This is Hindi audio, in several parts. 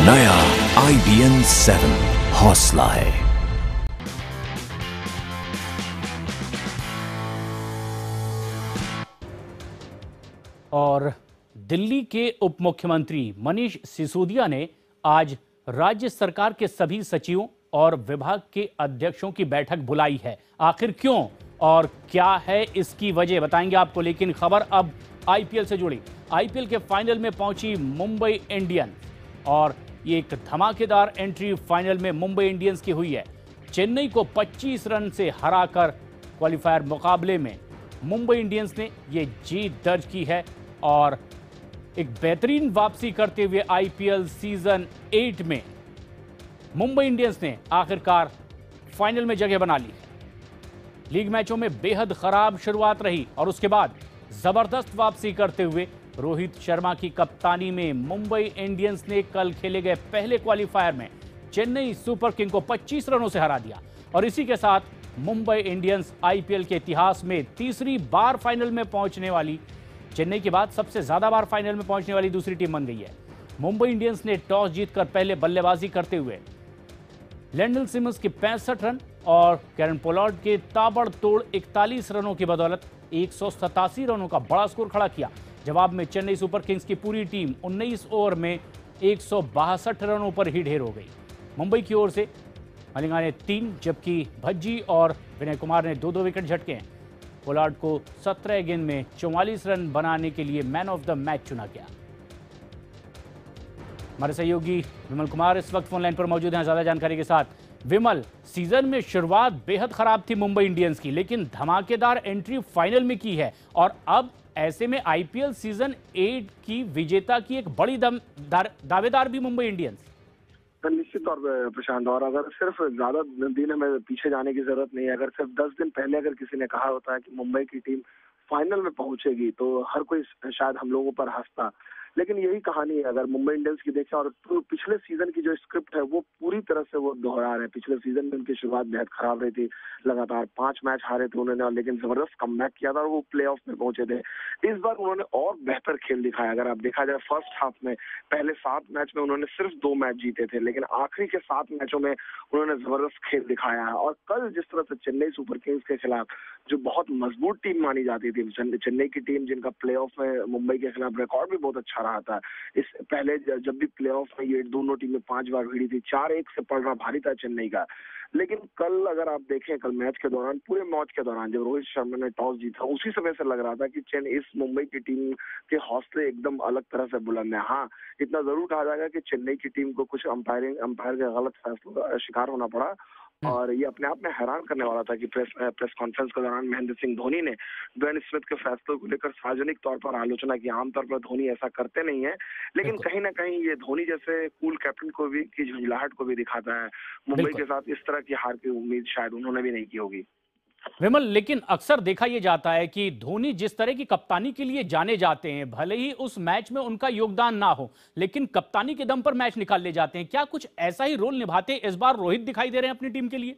नया IBN 7 हौसला है। और दिल्ली के उप मुख्यमंत्री मनीष सिसोदिया ने आज राज्य सरकार के सभी सचिवों और विभाग के अध्यक्षों की बैठक बुलाई है। आखिर क्यों और क्या है इसकी वजह बताएंगे आपको, लेकिन खबर अब आईपीएल से जुड़ी। आईपीएल के फाइनल में पहुंची मुंबई इंडियंस और ये एक धमाकेदार एंट्री फाइनल में मुंबई इंडियंस की हुई है। चेन्नई को 25 रन से हराकर क्वालिफायर मुकाबले में मुंबई इंडियंस ने ये जीत दर्ज की है और एक बेहतरीन वापसी करते हुए आईपीएल सीजन 8 में मुंबई इंडियंस ने आखिरकार फाइनल में जगह बना ली। लीग मैचों में बेहद खराब शुरुआत रही और उसके बाद जबरदस्त वापसी करते हुए रोहित शर्मा की कप्तानी में मुंबई इंडियंस ने कल खेले गए पहले क्वालिफायर में चेन्नई सुपर किंग को 25 रनों से हरा दिया और इसी के साथ मुंबई इंडियंस आईपीएल के इतिहास में तीसरी बार फाइनल में पहुंचने वाली, चेन्नई के बाद सबसे ज्यादा बार फाइनल में पहुंचने वाली दूसरी टीम बन गई है। मुंबई इंडियंस ने टॉस जीतकर पहले बल्लेबाजी करते हुए लैंडल सिमंस के 65 रन और कैरन पोलार्ड के ताबड़तोड़ 41 रनों की बदौलत 187 रनों का बड़ा स्कोर खड़ा किया। जवाब में चेन्नई सुपर किंग्स की पूरी टीम 19 ओवर में 162 रनों पर ही ढेर हो गई। मुंबई की ओर से मलिंगा ने 3 जबकि भज्जी और विनय कुमार ने 2-2 विकेट झटके हैं। पोलार्ड को 17 गेंद में 44 रन बनाने के लिए मैन ऑफ द मैच चुना गया। हमारे सहयोगी विमल कुमार इस वक्त फोन लाइन पर मौजूद हैं ज्यादा जानकारी के साथ। विमल, सीजन में शुरुआत बेहद खराब थी मुंबई इंडियंस की, लेकिन धमाकेदार एंट्री फाइनल में की है और अब ऐसे में आईपीएल सीजन 8 की विजेता की एक बड़ी दावेदार भी मुंबई इंडियंस। निश्चित तौर पर प्रशांत, और अगर सिर्फ ज्यादा दिन हमें पीछे जाने की जरूरत नहीं है। अगर सिर्फ 10 दिन पहले अगर किसी ने कहा होता है कि मुंबई की टीम फाइनल में पहुंचेगी तो हर कोई शायद हम लोगों पर हंसता, लेकिन यही कहानी है। अगर मुंबई इंडियंस की देखें और पिछले सीजन की जो स्क्रिप्ट है वो पूरी तरह से वो दोहरा रहे हैं। पिछले सीजन में उनकी शुरुआत बेहद खराब रही थी, लगातार 5 मैच हारे थे उन्होंने, लेकिन जबरदस्त कमबैक किया था और वो प्लेऑफ में पहुंचे थे। इस बार उन्होंने और बेहतर खेल दिखाया। अगर आप देखा जाए फर्स्ट हाफ में पहले 7 मैच में उन्होंने सिर्फ 2 मैच जीते थे, लेकिन आखिरी के 7 मैचों में उन्होंने जबरदस्त खेल दिखाया है। और कल जिस तरह से चेन्नई सुपर किंग्स के खिलाफ, जो बहुत मजबूत टीम मानी जाती थी, चेन्नई की टीम जिनका प्लेऑफ में मुंबई के खिलाफ रिकॉर्ड भी बहुत अच्छा रहा था, इस पहले जब भी प्लेऑफ में ये दोनों टीमें 5 बार भिड़ी थी, 4-1 से पलड़ा भारी था चेन्नई का। लेकिन कल अगर आप देखें, कल मैच के दौरान, पूरे मैच के दौरान जब रोहित शर्मा ने टॉस जीता, उसी समय से लग रहा था कि इस मुंबई की टीम के हौसले एकदम अलग तरह से बुलंद है। हाँ, इतना जरूर कहा जाएगा कि चेन्नई की टीम को कुछ अंपायर के गलत फैसलों का शिकार होना पड़ा और ये अपने आप में हैरान करने वाला था कि प्रेस कॉन्फ्रेंस के दौरान महेंद्र सिंह धोनी ने ड्वेन स्मिथ के फैसलों को लेकर सार्वजनिक तौर पर आलोचना की। आमतौर पर धोनी ऐसा करते नहीं है, लेकिन कहीं ना कहीं ये धोनी जैसे कूल कैप्टन को भी की झुंझलाहट को भी दिखाता है। मुंबई के साथ इस तरह की हार की उम्मीद शायद उन्होंने भी नहीं की होगी। विमल, लेकिन अक्सर देखा यह जाता है कि धोनी जिस तरह की कप्तानी के लिए जाने जाते हैं, भले ही उस मैच में उनका योगदान ना हो, लेकिन कप्तानी के दम पर मैच निकाल ले जाते हैं। क्या कुछ ऐसा ही रोल निभाते इस बार रोहित दिखाई दे रहे हैं अपनी टीम के लिए?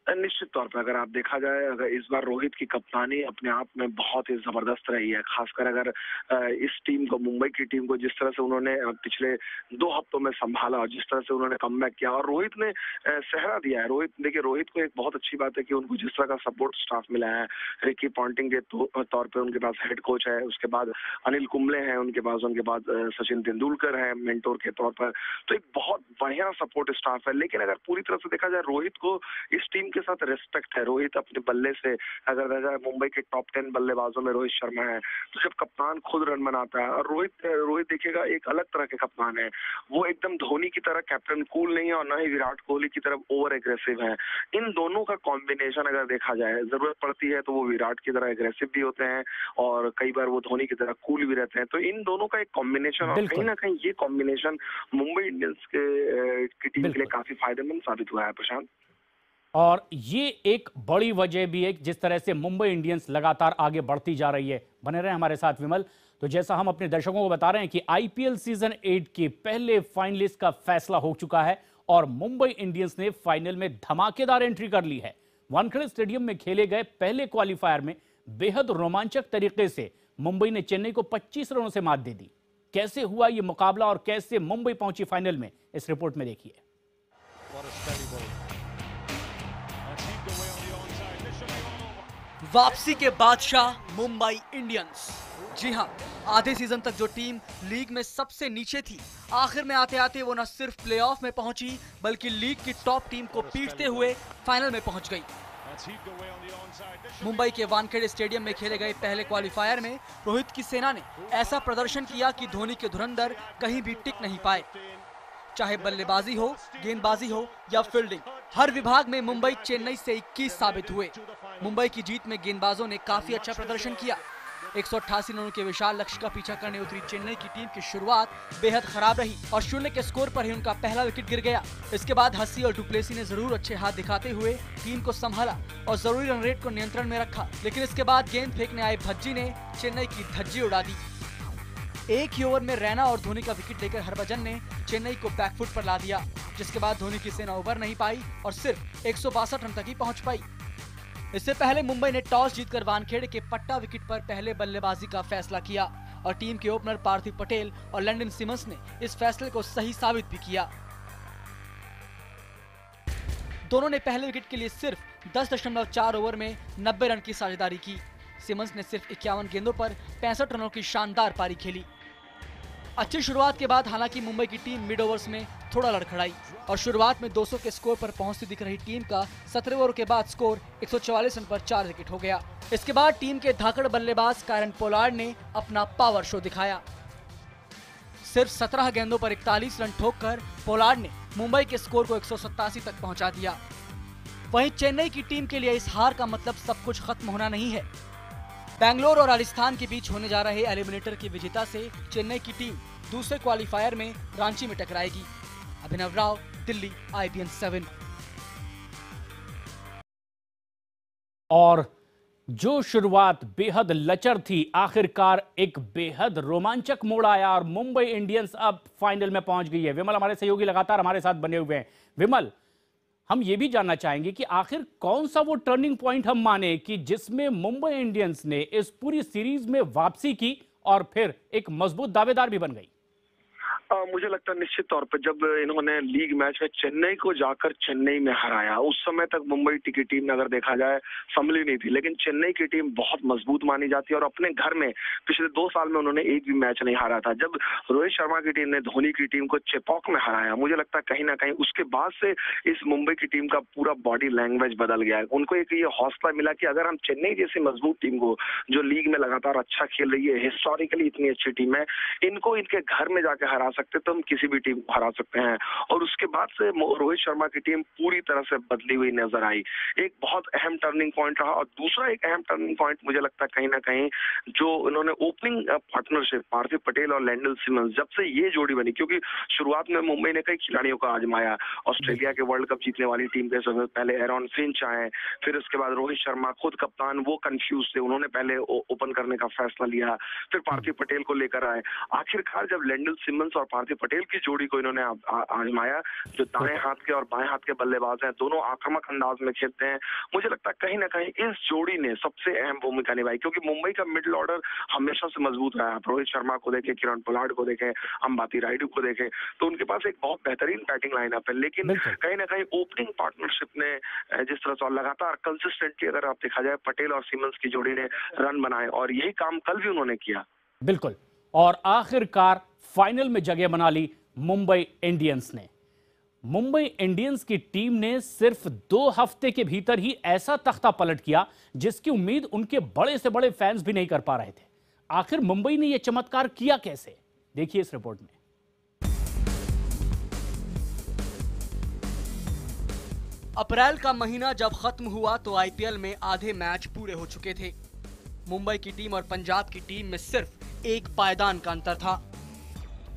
निश्चित तौर पर अगर आप देखा जाए, अगर इस बार रोहित की कप्तानी अपने आप में बहुत ही जबरदस्त रही है। खासकर अगर इस टीम को, मुंबई की टीम को जिस तरह से उन्होंने पिछले 2 हफ्तों में संभाला और जिस तरह से उन्होंने कमबैक किया और रोहित ने सहरा दिया है। रोहित को एक बहुत अच्छी बात है कि उनको जिस तरह का सपोर्ट स्टाफ मिला है, रिकी पॉन्टिंग के तौर पर उनके पास हेड कोच है, उसके बाद अनिल कुंबले हैं उनके पास, उनके बाद सचिन तेंदुलकर है मेंटोर के तौर पर, तो एक बहुत बढ़िया सपोर्ट स्टाफ है। लेकिन अगर पूरी तरह से देखा जाए, रोहित को इस टीम के साथ रिस्पेक्ट है। रोहित अपने बल्ले से, अगर मुंबई के टॉप 10 बल्लेबाजों में रोहित शर्मा है, तो जब कप्तान खुद रन बनाता है, और रोहित देखिएगा एक अलग तरह के कप्तान है। वो एकदम धोनी की तरह कैप्टन कूल नहीं है और ना ही विराट कोहली की तरफ ओवर एग्रेसिव है। इन दोनों का कॉम्बिनेशन अगर देखा जाए, जरूरत पड़ती है तो वो विराट की तरह एग्रेसिव भी होते हैं और कई बार वो धोनी की तरह कूल भी रहते हैं। तो इन दोनों का एक कॉम्बिनेशन, और कहीं ना कहीं ये कॉम्बिनेशन मुंबई इंडियंस की टीम के लिए काफी फायदेमंद साबित हुआ है प्रशांत। और ये एक बड़ी वजह भी है जिस तरह से मुंबई इंडियंस लगातार आगे बढ़ती जा रही है। बने रहे हमारे साथ विमल। तो जैसा हम अपने दर्शकों को बता रहे हैं कि आईपीएल सीजन 8 के पहले फाइनलिस्ट का फैसला हो चुका है और मुंबई इंडियंस ने फाइनल में धमाकेदार एंट्री कर ली है। वानखेड़े स्टेडियम में खेले गए पहले क्वालिफायर में बेहद रोमांचक तरीके से मुंबई ने चेन्नई को 25 रनों से मात दे दी। कैसे हुआ ये मुकाबला और कैसे मुंबई पहुंची फाइनल में, इस रिपोर्ट में देखिए। वापसी के बादशाह मुंबई इंडियंस। जी हां, आधे सीजन तक जो टीम लीग में सबसे नीचे थी, आखिर में आते आते वो न सिर्फ प्लेऑफ में पहुंची बल्कि लीग की टॉप टीम को पीटते हुए फाइनल में पहुंच गई। मुंबई के वानखेड़े स्टेडियम में खेले गए पहले क्वालिफायर में रोहित की सेना ने ऐसा प्रदर्शन किया कि धोनी के धुरंधर कहीं भी टिक नहीं पाए। चाहे बल्लेबाजी हो, गेंदबाजी हो या फील्डिंग, हर विभाग में मुंबई चेन्नई से 21 साबित हुए। मुंबई की जीत में गेंदबाजों ने काफी अच्छा प्रदर्शन किया। 188 रनों के विशाल लक्ष्य का पीछा करने उतरी चेन्नई की टीम की शुरुआत बेहद खराब रही और 0 के स्कोर पर ही उनका पहला विकेट गिर गया। इसके बाद हस्सी और डुप्लेसी ने जरूर अच्छे हाथ दिखाते हुए टीम को संभाला और जरूरी रन रेट को नियंत्रण में रखा, लेकिन इसके बाद गेंद फेंकने आए भज्जी ने चेन्नई की धज्जी उड़ा दी। एक ही ओवर में रैना और धोनी का विकेट लेकर हरभजन ने चेन्नई को बैकफुट पर ला दिया, जिसके बाद धोनी की सेना उबर नहीं पाई और सिर्फ 162 रन तक ही पहुंच पाई। इससे पहले मुंबई ने टॉस जीतकर वानखेड़े के पट्टा विकेट पर पहले बल्लेबाजी का फैसला किया और टीम के ओपनर पार्थिव पटेल और लैंडन सिमंस ने इस फैसले को सही साबित भी किया। दोनों ने पहले विकेट के लिए सिर्फ 10.4 ओवर में 90 रन की साझेदारी की। सिमंस ने सिर्फ 51 गेंदों पर 65 रनों की शानदार पारी खेली। अच्छी शुरुआत के बाद हालांकि मुंबई की टीम मिड ओवर्स में थोड़ा लड़खड़ाई और शुरुआत में 200 के स्कोर पर पहुंचती दिख रही टीम का 17 ओवर के बाद स्कोर 144 रन पर 4 विकेट हो गया। इसके बाद टीम के धाकड़ बल्लेबाज कायरन पोलार्ड ने अपना पावर शो दिखाया। सिर्फ 17 गेंदों पर 41 रन ठोककर पोलार्ड ने मुंबई के स्कोर को 187 तक पहुंचा दिया। वहीं चेन्नई की टीम के लिए इस हार का मतलब सब कुछ खत्म होना नहीं है। बेंगलोर और राजस्थान के बीच होने जा रहे एलिमिनेटर के विजेता से चेन्नई की टीम दूसरे क्वालिफायर में रांची में टकराएगी। अभिनव राव, दिल्ली, IBN 7। और जो शुरुआत बेहद लचर थी, आखिरकार एक बेहद रोमांचक मोड़ आया और मुंबई इंडियंस अब फाइनल में पहुंच गई है। विमल हमारे सहयोगी लगातार हमारे साथ बने हुए हैं। विमल, हम ये भी जानना चाहेंगे कि आखिर कौन सा वो टर्निंग पॉइंट हम माने कि जिसमें मुंबई इंडियंस ने इस पूरी सीरीज में वापसी की और फिर एक मजबूत दावेदार भी बन गई। मुझे लगता है निश्चित तौर पे जब इन्होंने लीग मैच में चेन्नई को जाकर चेन्नई में हराया, उस समय तक मुंबई की टीम ने अगर देखा जाए संभली नहीं थी, लेकिन चेन्नई की टीम बहुत मजबूत मानी जाती है और अपने घर में पिछले 2 साल में उन्होंने एक भी मैच नहीं हारा था। जब रोहित शर्मा की टीम ने धोनी की टीम को चेपॉक में हराया, मुझे लगता है कहीं ना कहीं उसके बाद से इस मुंबई की टीम का पूरा बॉडी लैंग्वेज बदल गया है। उनको एक ये हौसला मिला कि अगर हम चेन्नई जैसी मजबूत टीम को, जो लीग में लगातार अच्छा खेल रही है, हिस्टोरिकली इतनी अच्छी टीम है, इनको इनके घर में जाके हरा सकते तो हम किसी भी टीम को हरा सकते हैं। और उसके बाद से रोहित शर्मा की टीम पूरी तरह से बदली हुई नजर आई। एक बहुत अहम टर्निंग पॉइंट रहा। और दूसरा एक अहम टर्निंग पॉइंट मुझे लगता है कहीं ना कहीं जो इन्होंने ओपनिंग पार्टनरशिप पार्थिव पटेल और लैंडन सिमंस, जब से ये जोड़ी बनी, क्योंकि शुरुआत में मुंबई ने कई खिलाड़ियों को आजमाया। ऑस्ट्रेलिया के वर्ल्ड कप जीतने वाली टीम के समय पहले एरॉन फिंच आए, फिर उसके बाद रोहित शर्मा खुद कप्तान, वो कंफ्यूज थे, उन्होंने पहले ओपन करने का फैसला लिया, फिर पार्थिव पटेल को लेकर आए। आखिरकार जब लैंडन सिमंस और पार्थिव पटेल की जोड़ी को इन्होंने आजमाया, जो दाएं हाथ के और बाएं हाथ के बल्लेबाज हैं, दोनों आक्रामक अंदाज में खेलते हैं, मुझे लगता है कहीं ना कहीं इस जोड़ी ने सबसे अहम भूमिका निभाई। क्योंकि मुंबई का मिडिल ऑर्डर हमेशा से मजबूत रहा है। रोहित शर्मा को देखें, किरण पोलार्ड को देखें, अंबाती रायडू को देखें, तो उनके पास एक बहुत बेहतरीन बैटिंग लाइनअप है। लेकिन कहीं ना कहीं ओपनिंग पार्टनरशिप ने जिस तरह से लगातार कंसिस्टेंटली अगर आप देखा जाए, पटेल और सिमंस की जोड़ी ने रन बनाए और यही काम कल भी उन्होंने किया। बिल्कुल, और आखिरकार फाइनल में जगह बना ली मुंबई इंडियंस ने। मुंबई इंडियंस की टीम ने सिर्फ 2 हफ्ते के भीतर ही ऐसा तख्ता पलट किया जिसकी उम्मीद उनके बड़े से बड़े फैंस भी नहीं कर पा रहे थे। आखिर मुंबई ने यह चमत्कार किया कैसे, देखिए इस रिपोर्ट में। अप्रैल का महीना जब खत्म हुआ तो IPL में आधे मैच पूरे हो चुके थे। मुंबई की टीम और पंजाब की टीम में सिर्फ एक पायदान का अंतर था।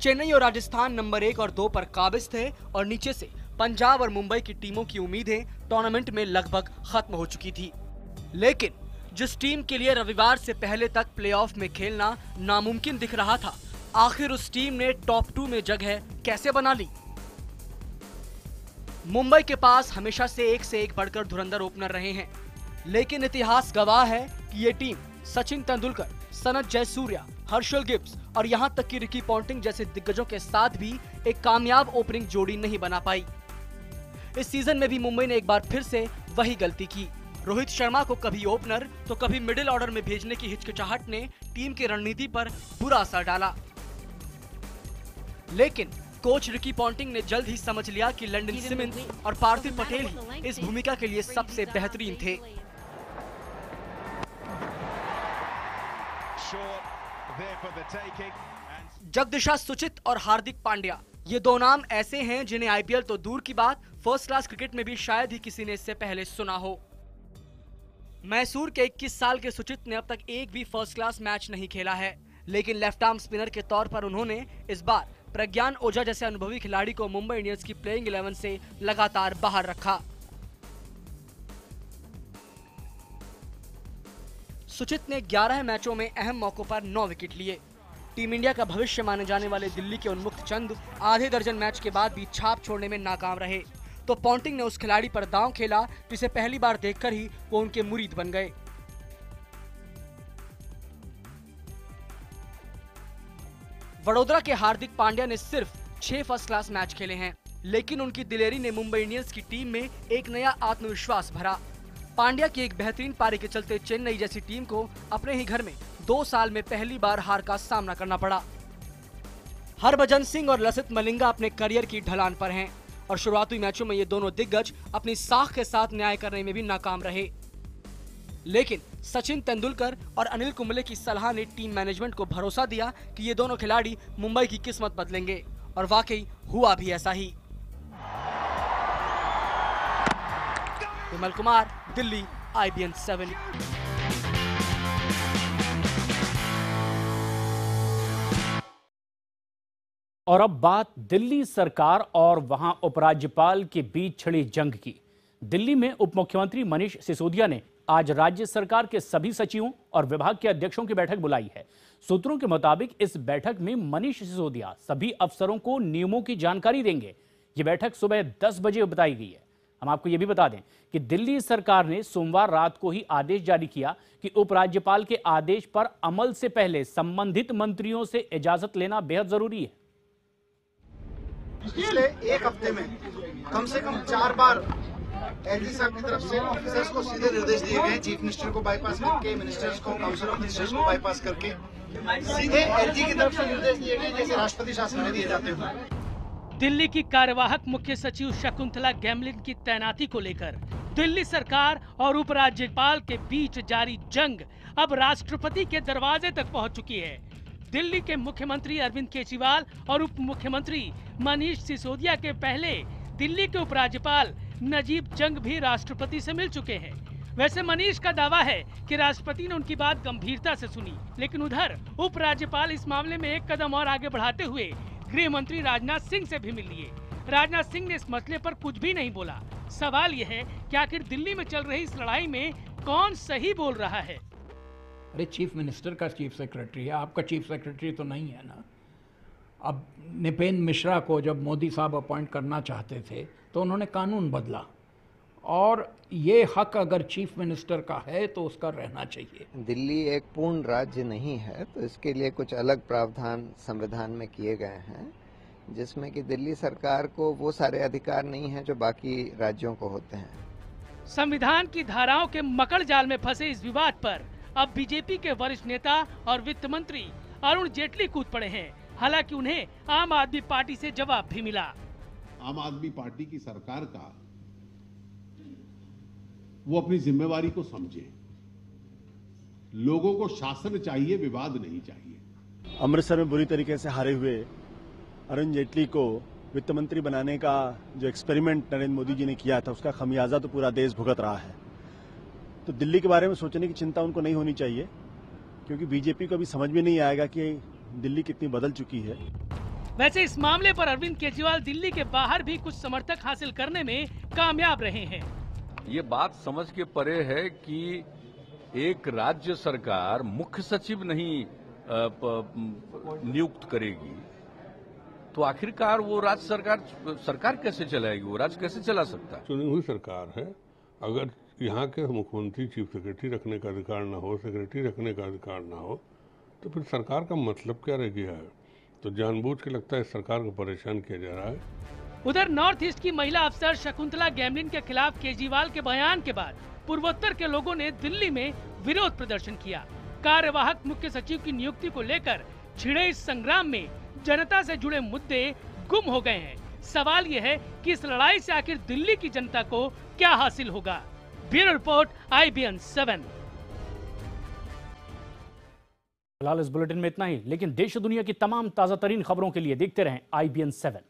चेन्नई और राजस्थान नंबर 1 और 2 पर काबिज थे और नीचे से पंजाब और मुंबई की टीमों की उम्मीदें टूर्नामेंट में लगभग खत्म हो चुकी थी। लेकिन जिस टीम के लिए रविवार से पहले तक प्लेऑफ में खेलना नामुमकिन दिख रहा था, आखिर उस टीम ने टॉप 2 में जगह कैसे बना ली। मुंबई के पास हमेशा से एक बढ़कर धुरंधर ओपनर रहे हैं, लेकिन इतिहास गवाह है कि ये team Sachin Tendulkar, Sanath Jayasuriya, Herschelle Gibbs और यहां तक कि रिकी पॉन्टिंग जैसे दिग्गजों के साथ भी एक कामयाब ओपनिंग जोड़ी नहीं बना पाई। इस सीजन में भी मुंबई ने एक बार फिर से वही गलती की। रोहित शर्मा को कभी ओपनर तो कभी मिडिल ऑर्डर में भेजने की हिचकिचाहट ने टीम की रणनीति पर बुरा असर डाला। लेकिन कोच रिकी पॉन्टिंग ने जल्द ही समझ लिया कि लैंडन सिमंस और पार्थिव पटेल ही इस भूमिका के लिए सबसे बेहतरीन थे। जगदीशा सुचित और हार्दिक पांड्या, ये दो नाम ऐसे हैं जिन्हें आईपीएल तो दूर की बात, फर्स्ट क्लास क्रिकेट में भी शायद ही किसी ने इससे पहले सुना हो। मैसूर के 21 साल के सुचित ने अब तक एक भी फर्स्ट क्लास मैच नहीं खेला है, लेकिन लेफ्ट आर्म स्पिनर के तौर पर उन्होंने इस बार प्रज्ञान ओझा जैसे अनुभवी खिलाड़ी को मुंबई इंडियंस की प्लेइंग 11 से लगातार बाहर रखा। सुचित ने 11 मैचों में अहम मौकों पर 9 विकेट लिए। टीम इंडिया का भविष्य माने जाने वाले दिल्ली के उन्मुक्त चंद आधे दर्जन मैच के बाद भी छाप छोड़ने में नाकाम रहे, तो पॉन्टिंग ने उस खिलाड़ी पर दांव खेला जिसे पहली बार देखकर ही वो उनके मुरीद बन गए। वडोदरा के हार्दिक पांड्या ने सिर्फ 6 फर्स्ट क्लास मैच खेले हैं, लेकिन उनकी दिलेरी ने मुंबई इंडियंस की टीम में एक नया आत्मविश्वास भरा। पांड्या की एक बेहतरीन पारी के चलते चेन्नई जैसी टीम को अपने ही घर में 2 साल में पहली बार हार का सामना करना पड़ा। हरभजन सिंह और लसित मलिंगा अपने करियर की ढलान पर हैं और शुरुआती मैचों में ये दोनों दिग्गज अपनी साख के साथ न्याय करने में भी नाकाम रहे। लेकिन सचिन तेंदुलकर और अनिल कुंबले की सलाह ने टीम मैनेजमेंट को भरोसा दिया कि ये दोनों खिलाड़ी मुंबई की किस्मत बदलेंगे, और वाकई हुआ भी ऐसा ही। विमल कुमार, दिल्ली, IBN 7। और अब बात दिल्ली सरकार और वहां उपराज्यपाल के बीच छिड़ी जंग की। दिल्ली में उप मुख्यमंत्री मनीष सिसोदिया ने आज राज्य सरकार के सभी सचिवों और विभाग के अध्यक्षों की बैठक बुलाई है। सूत्रों के मुताबिक इस बैठक में मनीष सिसोदिया सभी अफसरों को नियमों की जानकारी देंगे। ये बैठक सुबह 10 बजे बताई गई है। हम आपको ये भी बता दें कि दिल्ली सरकार ने सोमवार रात को ही आदेश जारी किया कि उपराज्यपाल के आदेश पर अमल से पहले संबंधित मंत्रियों से इजाजत लेना बेहद जरूरी है। पिछले एक हफ्ते में कम से कम 4 बार एलजी साहब की तरफ से ऑफिसर्स को सीधे निर्देश दिए गए, चीफ मिनिस्टर को बाईपास करके, मिनिस्टर्स को, काउंसिल ऑफ मिनिस्टर्स को बाईपास करके सीधे एलजी की तरफ से निर्देश दिए गए, जैसे राष्ट्रपति शासन में दिए जाते हैं। दिल्ली की कार्यवाहक मुख्य सचिव शकुंतला गैमलिन की तैनाती को लेकर दिल्ली सरकार और उपराज्यपाल के बीच जारी जंग अब राष्ट्रपति के दरवाजे तक पहुंच चुकी है। दिल्ली के मुख्यमंत्री अरविंद केजरीवाल और उप मुख्यमंत्री मनीष सिसोदिया के पहले दिल्ली के उपराज्यपाल नजीब जंग भी राष्ट्रपति से मिल चुके हैं। वैसे मनीष का दावा है कि राष्ट्रपति ने उनकी बात गंभीरता से सुनी, लेकिन उधर उपराज्यपाल इस मामले में एक कदम और आगे बढ़ाते हुए गृह मंत्री राजनाथ सिंह से भी मिल लिए। राजनाथ सिंह ने इस मसले पर कुछ भी नहीं बोला। सवाल यह है कि आखिर दिल्ली में चल रही इस लड़ाई में कौन सही बोल रहा है। अरे चीफ मिनिस्टर का चीफ सेक्रेटरी है, आपका चीफ सेक्रेटरी तो नहीं है ना। अब निपेंद्र मिश्रा को जब मोदी साहब अपॉइंट करना चाहते थे तो उन्होंने कानून बदला, और ये हक अगर चीफ मिनिस्टर का है तो उसका रहना चाहिए। दिल्ली एक पूर्ण राज्य नहीं है, तो इसके लिए कुछ अलग प्रावधान संविधान में किए गए हैं, जिसमें कि दिल्ली सरकार को वो सारे अधिकार नहीं हैं जो बाकी राज्यों को होते हैं। संविधान की धाराओं के मकड़ जाल में फंसे इस विवाद पर अब बीजेपी के वरिष्ठ नेता और वित्त मंत्री अरुण जेटली कूद पड़े हैं। हालांकि उन्हें आम आदमी पार्टी से जवाब भी मिला। आम आदमी पार्टी की सरकार का वो अपनी जिम्मेवारी को समझे। लोगों को शासन चाहिए, विवाद नहीं चाहिए। अमृतसर में बुरी तरीके से हारे हुए अरुण जेटली को वित्त मंत्री बनाने का जो एक्सपेरिमेंट नरेंद्र मोदी जी ने किया था, उसका खमियाजा तो पूरा देश भुगत रहा है। तो दिल्ली के बारे में सोचने की चिंता उनको नहीं होनी चाहिए, क्योंकि बीजेपी को अभी समझ में नहीं आएगा कि दिल्ली कितनी बदल चुकी है। वैसे इस मामले पर अरविंद केजरीवाल दिल्ली के बाहर भी कुछ समर्थक हासिल करने में कामयाब रहे हैं। ये बात समझ के परे है कि एक राज्य सरकार मुख्य सचिव नहीं नियुक्त करेगी, तो आखिरकार वो राज्य सरकार कैसे चलाएगी? वो राज्य कैसे चला सकता है? चुनी हुई सरकार है। अगर यहाँ के मुख्यमंत्री चीफ सेक्रेटरी रखने का अधिकार ना हो, सेक्रेटरी रखने का अधिकार ना हो, तो फिर सरकार का मतलब क्या रह गया है? तो जानबूझ के लगता है सरकार को परेशान किया जा रहा है। उधर नॉर्थ ईस्ट की महिला अफसर शकुंतला गैमलिन के खिलाफ केजरीवाल के बयान के बाद पूर्वोत्तर के लोगों ने दिल्ली में विरोध प्रदर्शन किया। कार्यवाहक मुख्य सचिव की नियुक्ति को लेकर छिड़े इस संग्राम में जनता से जुड़े मुद्दे गुम हो गए हैं। सवाल यह है कि इस लड़ाई से आखिर दिल्ली की जनता को क्या हासिल होगा। Bureau report IBN 7। फिलहाल इस बुलेटिन में इतना ही, लेकिन देश दुनिया की तमाम ताजा तरीन खबरों के लिए देखते रहें IBN 7।